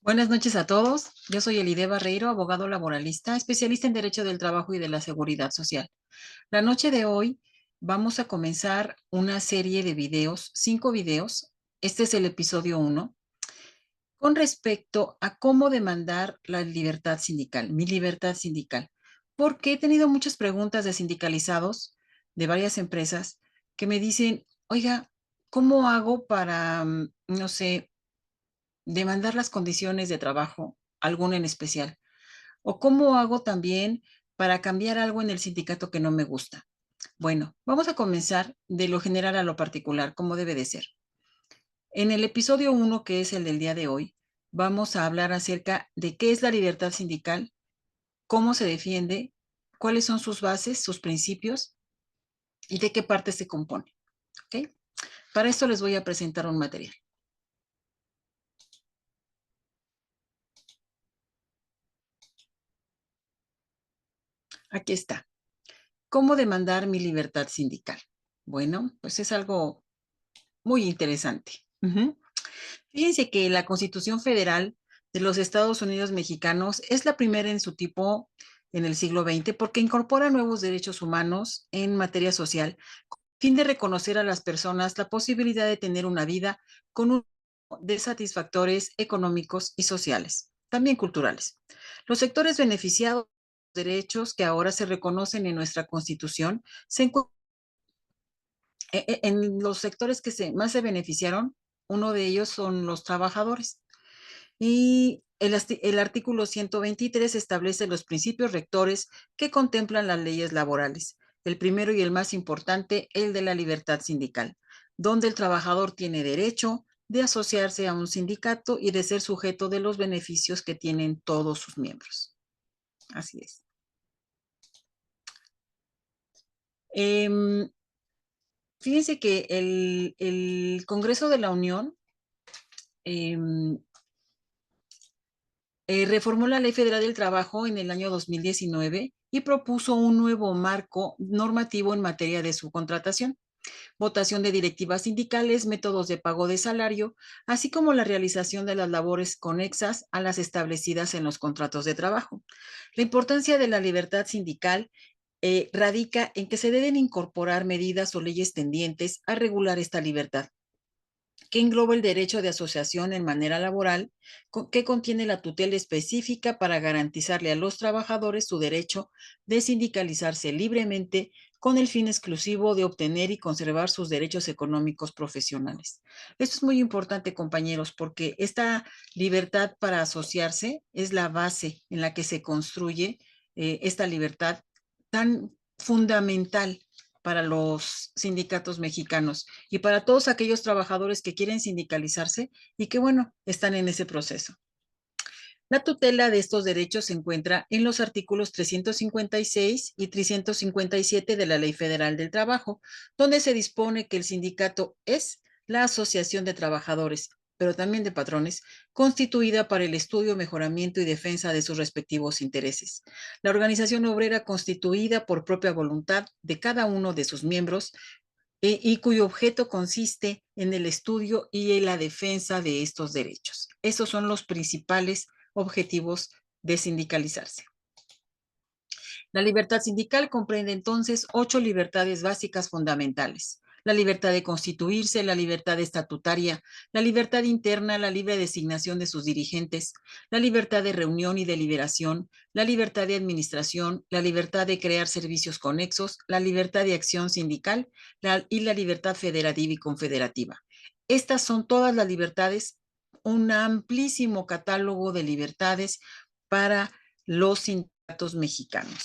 Buenas noches a todos. Yo soy Elide Barreiro, abogado laboralista, especialista en Derecho del Trabajo y de la Seguridad Social. La noche de hoy vamos a comenzar una serie de videos, 5 videos. Este es el episodio 1, con respecto a cómo demandar la libertad sindical, mi libertad sindical. Porque he tenido muchas preguntas de sindicalizados de varias empresas que me dicen, oiga, ¿cómo hago para, no sé, demandar las condiciones de trabajo, alguna en especial? ¿O cómo hago también para cambiar algo en el sindicato que no me gusta? Bueno, vamos a comenzar de lo general a lo particular, como debe de ser. En el episodio 1, que es el del día de hoy, vamos a hablar acerca de qué es la libertad sindical, cómo se defiende, cuáles son sus bases, sus principios y de qué parte se compone. ¿Ok? Para esto les voy a presentar un material. Aquí está. ¿Cómo demandar mi libertad sindical? Bueno, pues es algo muy interesante. Fíjense que la Constitución Federal de los Estados Unidos Mexicanos es la primera en su tipo en el siglo XX porque incorpora nuevos derechos humanos en materia social, con el fin de reconocer a las personas la posibilidad de tener una vida con un de satisfactores económicos y sociales, también culturales. Los sectores beneficiados de los derechos que ahora se reconocen en nuestra Constitución se encuentran en los sectores que más se beneficiaron. Uno de ellos son los trabajadores. Y el artículo 123 establece los principios rectores que contemplan las leyes laborales. El primero y el más importante, el de la libertad sindical, donde el trabajador tiene derecho de asociarse a un sindicato y de ser sujeto de los beneficios que tienen todos sus miembros. Así es. Fíjense que el Congreso de la Unión eh, reformó la Ley Federal del Trabajo en el año 2019 y propuso un nuevo marco normativo en materia de subcontratación, votación de directivas sindicales, métodos de pago de salario, así como la realización de las labores conexas a las establecidas en los contratos de trabajo. La importancia de la libertad sindical radica en que se deben incorporar medidas o leyes tendientes a regular esta libertad, que engloba el derecho de asociación en manera laboral, que contiene la tutela específica para garantizarle a los trabajadores su derecho de sindicalizarse libremente con el fin exclusivo de obtener y conservar sus derechos económicos profesionales. Esto es muy importante, compañeros, porque esta libertad para asociarse es la base en la que se construye esta libertad tan fundamental para los sindicatos mexicanos y para todos aquellos trabajadores que quieren sindicalizarse y que, bueno, están en ese proceso. La tutela de estos derechos se encuentra en los artículos 356 y 357 de la Ley Federal del Trabajo, donde se dispone que el sindicato es la asociación de trabajadores, pero también de patrones, constituida para el estudio, mejoramiento y defensa de sus respectivos intereses. La organización obrera constituida por propia voluntad de cada uno de sus miembros y cuyo objeto consiste en el estudio y en la defensa de estos derechos. Esos son los principales objetivos de sindicalizarse. La libertad sindical comprende entonces 8 libertades básicas fundamentales: la libertad de constituirse, la libertad estatutaria, la libertad interna, la libre designación de sus dirigentes, la libertad de reunión y deliberación, la libertad de administración, la libertad de crear servicios conexos, la libertad de acción sindical y la libertad federativa y confederativa. Estas son todas las libertades, un amplísimo catálogo de libertades para los sindicatos mexicanos.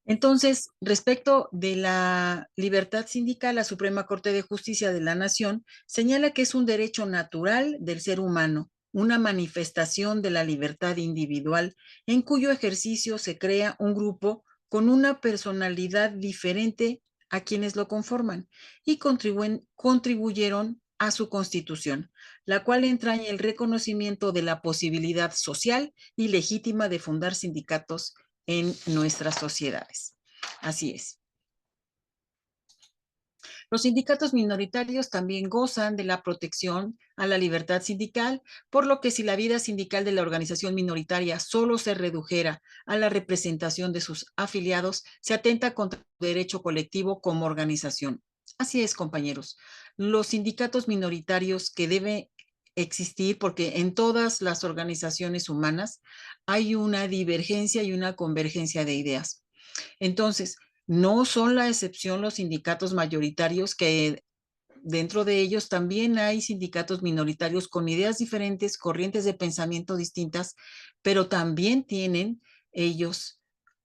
Entonces, respecto de la libertad sindical, la Suprema Corte de Justicia de la Nación señala que es un derecho natural del ser humano, una manifestación de la libertad individual, en cuyo ejercicio se crea un grupo con una personalidad diferente a quienes lo conforman y contribuyeron a su constitución, la cual entraña el reconocimiento de la posibilidad social y legítima de fundar sindicatos en nuestras sociedades. Así es. Los sindicatos minoritarios también gozan de la protección a la libertad sindical, por lo que si la vida sindical de la organización minoritaria solo se redujera a la representación de sus afiliados, se atenta contra el derecho colectivo como organización. Así es, compañeros. Los sindicatos minoritarios que debe existir, porque en todas las organizaciones humanas hay una divergencia y una convergencia de ideas. Entonces, no son la excepción los sindicatos mayoritarios, que dentro de ellos también hay sindicatos minoritarios con ideas diferentes, corrientes de pensamiento distintas, pero también tienen ellos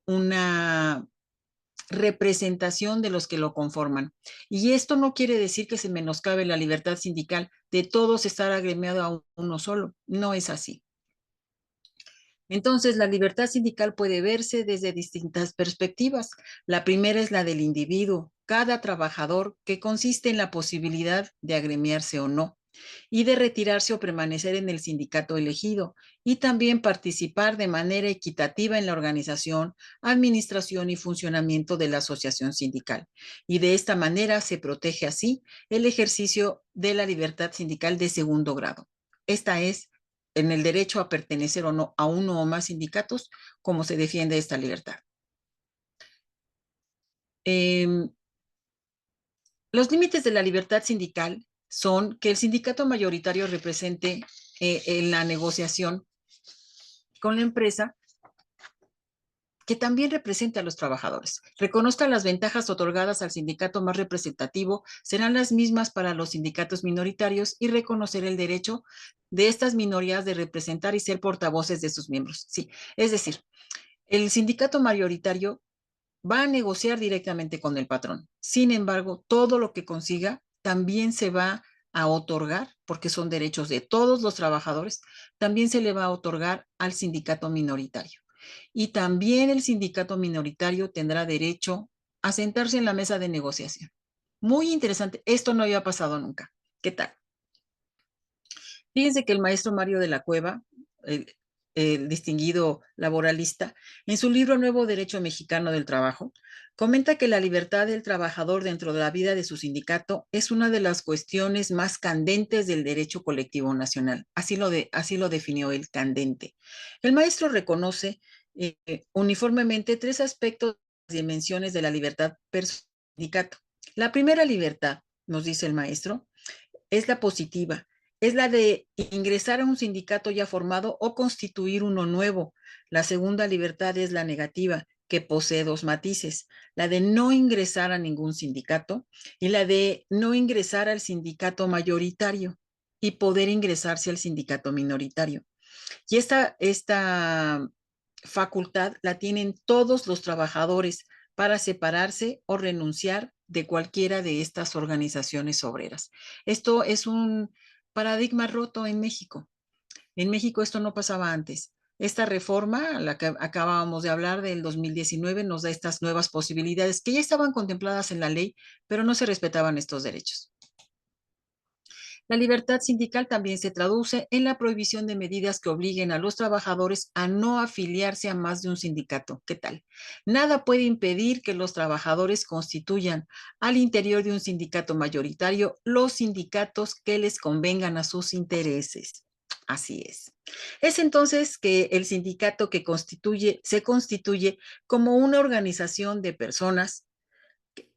una representación de los que lo conforman. Y esto no quiere decir que se menoscabe la libertad sindical de todos estar agremiado a uno solo. No es así. Entonces, la libertad sindical puede verse desde distintas perspectivas. La primera es la del individuo, cada trabajador, que consiste en la posibilidad de agremiarse o no, y de retirarse o permanecer en el sindicato elegido, y también participar de manera equitativa en la organización, administración y funcionamiento de la asociación sindical. Y de esta manera se protege así el ejercicio de la libertad sindical de segundo grado. Esta es en el derecho a pertenecer o no a uno o más sindicatos, como se defiende esta libertad. Eh, los límites de la libertad sindical son que el sindicato mayoritario represente en la negociación con la empresa, que también represente a los trabajadores. Reconozca las ventajas otorgadas al sindicato más representativo, serán las mismas para los sindicatos minoritarios, y reconocer el derecho de estas minorías de representar y ser portavoces de sus miembros. Sí, es decir, el sindicato mayoritario va a negociar directamente con el patrón. Sin embargo, todo lo que consiga también se va a otorgar, porque son derechos de todos los trabajadores, también se le va a otorgar al sindicato minoritario. Y también el sindicato minoritario tendrá derecho a sentarse en la mesa de negociación. Muy interesante, esto no había pasado nunca. ¿Qué tal? Fíjense que el maestro Mario de la Cueva, el distinguido laboralista, en su libro Nuevo Derecho Mexicano del Trabajo, comenta que la libertad del trabajador dentro de la vida de su sindicato es una de las cuestiones más candentes del derecho colectivo nacional. Así lo definió el candente. El maestro reconoce uniformemente tres aspectos, dimensiones de la libertad personal del sindicato. La primera libertad, nos dice el maestro, es la positiva, es la de ingresar a un sindicato ya formado o constituir uno nuevo. La segunda libertad es la negativa, que posee dos matices, la de no ingresar a ningún sindicato y la de no ingresar al sindicato mayoritario y poder ingresarse al sindicato minoritario. Y esta facultad la tienen todos los trabajadores para separarse o renunciar de cualquiera de estas organizaciones obreras. Esto es un paradigma roto en México. En México esto no pasaba antes. Esta reforma, la que acabábamos de hablar del 2019, nos da estas nuevas posibilidades que ya estaban contempladas en la ley, pero no se respetaban estos derechos. La libertad sindical también se traduce en la prohibición de medidas que obliguen a los trabajadores a no afiliarse a más de un sindicato. ¿Qué tal? Nada puede impedir que los trabajadores constituyan al interior de un sindicato mayoritario los sindicatos que les convengan a sus intereses. Así es. Es entonces que el sindicato se constituye como una organización de personas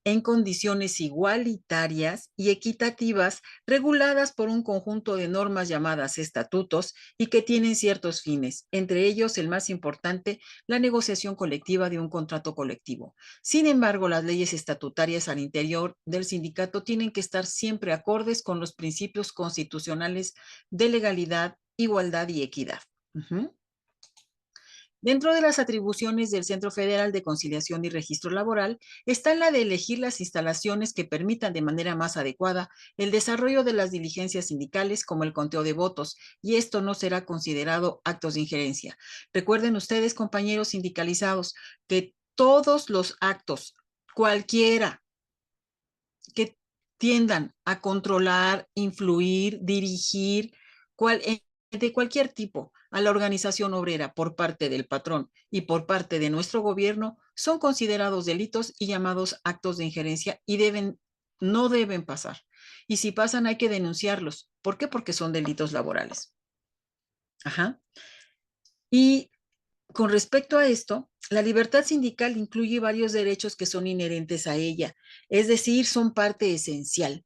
en condiciones igualitarias y equitativas, reguladas por un conjunto de normas llamadas estatutos y que tienen ciertos fines, entre ellos el más importante, la negociación colectiva de un contrato colectivo. Sin embargo, las leyes estatutarias al interior del sindicato tienen que estar siempre acordes con los principios constitucionales de legalidad, igualdad y equidad. Dentro de las atribuciones del Centro Federal de Conciliación y Registro Laboral está la de elegir las instalaciones que permitan de manera más adecuada el desarrollo de las diligencias sindicales, como el conteo de votos, y esto no será considerado actos de injerencia. Recuerden ustedes, compañeros sindicalizados, que todos los actos, cualquiera, que tiendan a controlar, influir, dirigir, cual, de cualquier tipo a la organización obrera por parte del patrón y por parte de nuestro gobierno, son considerados delitos y llamados actos de injerencia, y deben no deben pasar. Y si pasan, hay que denunciarlos. ¿Por qué? Porque son delitos laborales. Ajá. Y con respecto a esto, la libertad sindical incluye varios derechos que son inherentes a ella, es decir, son parte esencial.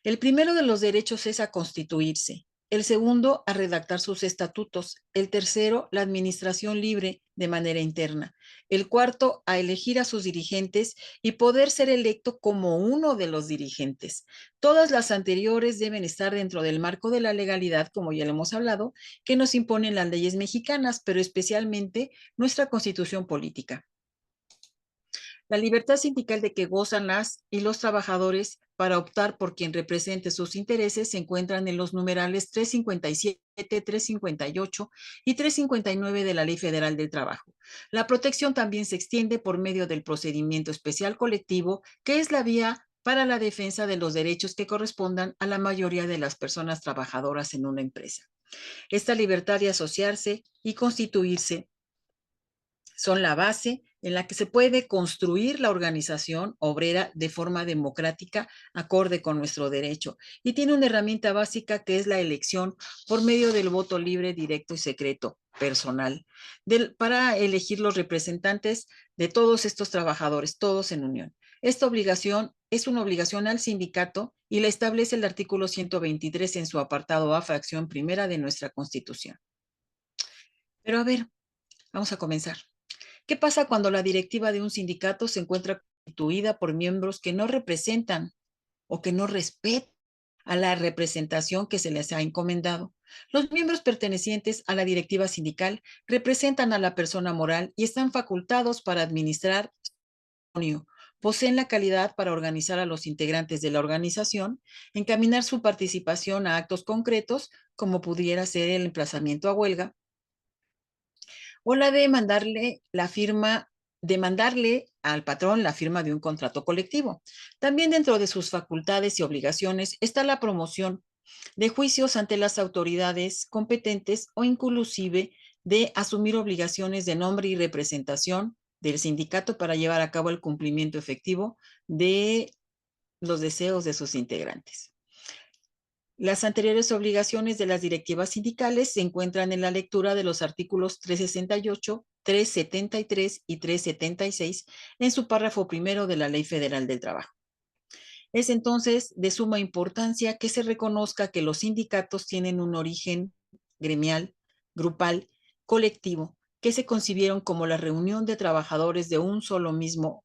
El primero de los derechos es a constituirse, el segundo a redactar sus estatutos, el tercero la administración libre de manera interna, el cuarto a elegir a sus dirigentes y poder ser electo como uno de los dirigentes. Todas las anteriores deben estar dentro del marco de la legalidad, como ya lo hemos hablado, que nos imponen las leyes mexicanas, pero especialmente nuestra constitución política. La libertad sindical de que gozan las y los trabajadores para optar por quien represente sus intereses se encuentran en los numerales 357, 358 y 359 de la Ley Federal del Trabajo. La protección también se extiende por medio del procedimiento especial colectivo, que es la vía para la defensa de los derechos que correspondan a la mayoría de las personas trabajadoras en una empresa. Esta libertad de asociarse y constituirse son la base en la que se puede construir la organización obrera de forma democrática, acorde con nuestro derecho. Y tiene una herramienta básica que es la elección por medio del voto libre, directo y secreto personal, para elegir los representantes de todos estos trabajadores, todos en unión. Esta obligación es una obligación al sindicato y la establece el artículo 123 en su apartado A, fracción primera de nuestra Constitución. Pero a ver, vamos a comenzar. ¿Qué pasa cuando la directiva de un sindicato se encuentra constituida por miembros que no representan o que no respetan a la representación que se les ha encomendado? Los miembros pertenecientes a la directiva sindical representan a la persona moral y están facultados para administrar su. Poseen la calidad para organizar a los integrantes de la organización, encaminar su participación a actos concretos, como pudiera ser el emplazamiento a huelga, o la de mandarle al patrón la firma de un contrato colectivo. También dentro de sus facultades y obligaciones está la promoción de juicios ante las autoridades competentes o inclusive de asumir obligaciones de nombre y representación del sindicato para llevar a cabo el cumplimiento efectivo de los deseos de sus integrantes. Las anteriores obligaciones de las directivas sindicales se encuentran en la lectura de los artículos 368, 373 y 376 en su párrafo primero de la Ley Federal del Trabajo. Es entonces de suma importancia que se reconozca que los sindicatos tienen un origen gremial, grupal, colectivo, que se concibieron como la reunión de trabajadores de un solo mismo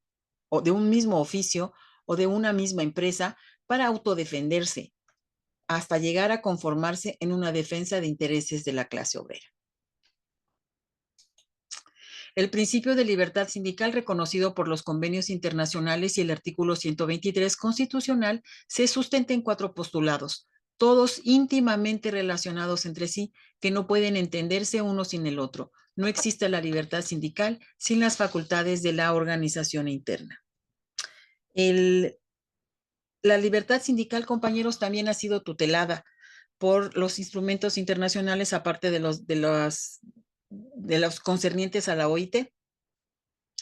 o de un mismo oficio o de una misma empresa para autodefenderse, hasta llegar a conformarse en una defensa de intereses de la clase obrera. El principio de libertad sindical reconocido por los convenios internacionales y el artículo 123 constitucional se sustenta en 4 postulados, todos íntimamente relacionados entre sí, que no pueden entenderse uno sin el otro. No existe la libertad sindical sin las facultades de la organización interna. La libertad sindical, compañeros, también ha sido tutelada por los instrumentos internacionales, aparte de los concernientes a la OIT,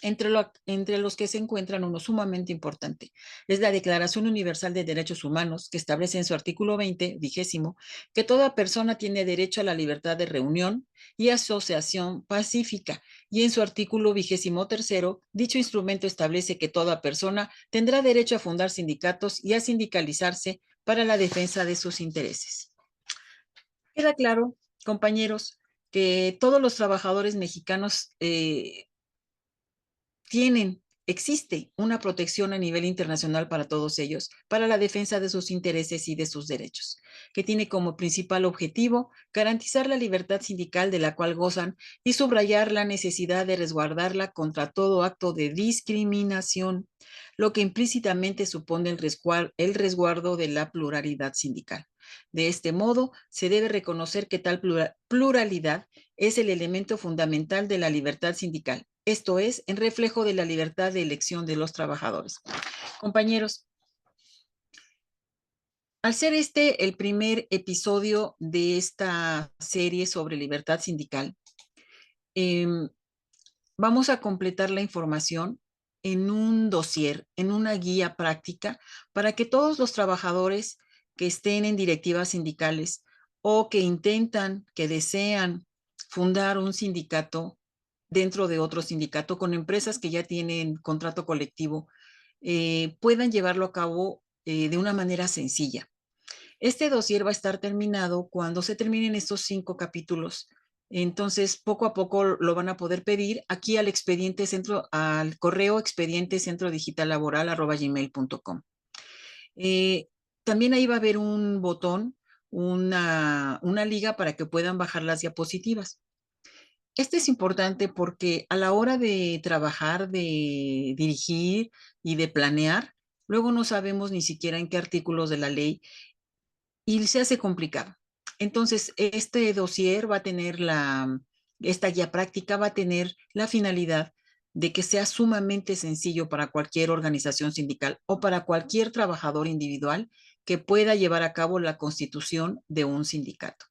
entre los que se encuentran uno sumamente importante. Es la Declaración Universal de Derechos Humanos, que establece en su artículo 20, 20, que toda persona tiene derecho a la libertad de reunión y asociación pacífica. Y en su artículo 23, dicho instrumento establece que toda persona tendrá derecho a fundar sindicatos y a sindicalizarse para la defensa de sus intereses. Queda claro, compañeros, que todos los trabajadores mexicanos existe una protección a nivel internacional para todos ellos, para la defensa de sus intereses y de sus derechos, que tiene como principal objetivo garantizar la libertad sindical de la cual gozan y subrayar la necesidad de resguardarla contra todo acto de discriminación, lo que implícitamente supone el resguardo de la pluralidad sindical. De este modo, se debe reconocer que tal pluralidad es el elemento fundamental de la libertad sindical, esto es, en reflejo de la libertad de elección de los trabajadores. Compañeros, al ser este el primer episodio de esta serie sobre libertad sindical, vamos a completar la información en un dossier, en una guía práctica, para que todos los trabajadores que estén en directivas sindicales o que intentan, que desean fundar un sindicato dentro de otro sindicato con empresas que ya tienen contrato colectivo, puedan llevarlo a cabo de una manera sencilla. Este dossier va a estar terminado cuando se terminen estos 5 capítulos. Entonces, poco a poco lo van a poder pedir aquí al expediente centro, al correo expediente centro digital laboral @gmail.com. Eh, También ahí va a haber un botón, una liga para que puedan bajar las diapositivas. Este es importante porque a la hora de trabajar, de dirigir y de planear, luego no sabemos ni siquiera en qué artículos de la ley y se hace complicado. Entonces, este dossier va a tener esta guía práctica va a tener la finalidad de que sea sumamente sencillo para cualquier organización sindical o para cualquier trabajador individual que pueda llevar a cabo la constitución de un sindicato.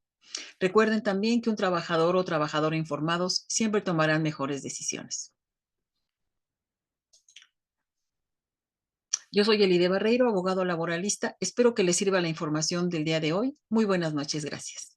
Recuerden también que un trabajador o trabajadora informados siempre tomarán mejores decisiones. Yo soy Elide Barreiro, abogado laboralista. Espero que les sirva la información del día de hoy. Muy buenas noches, gracias.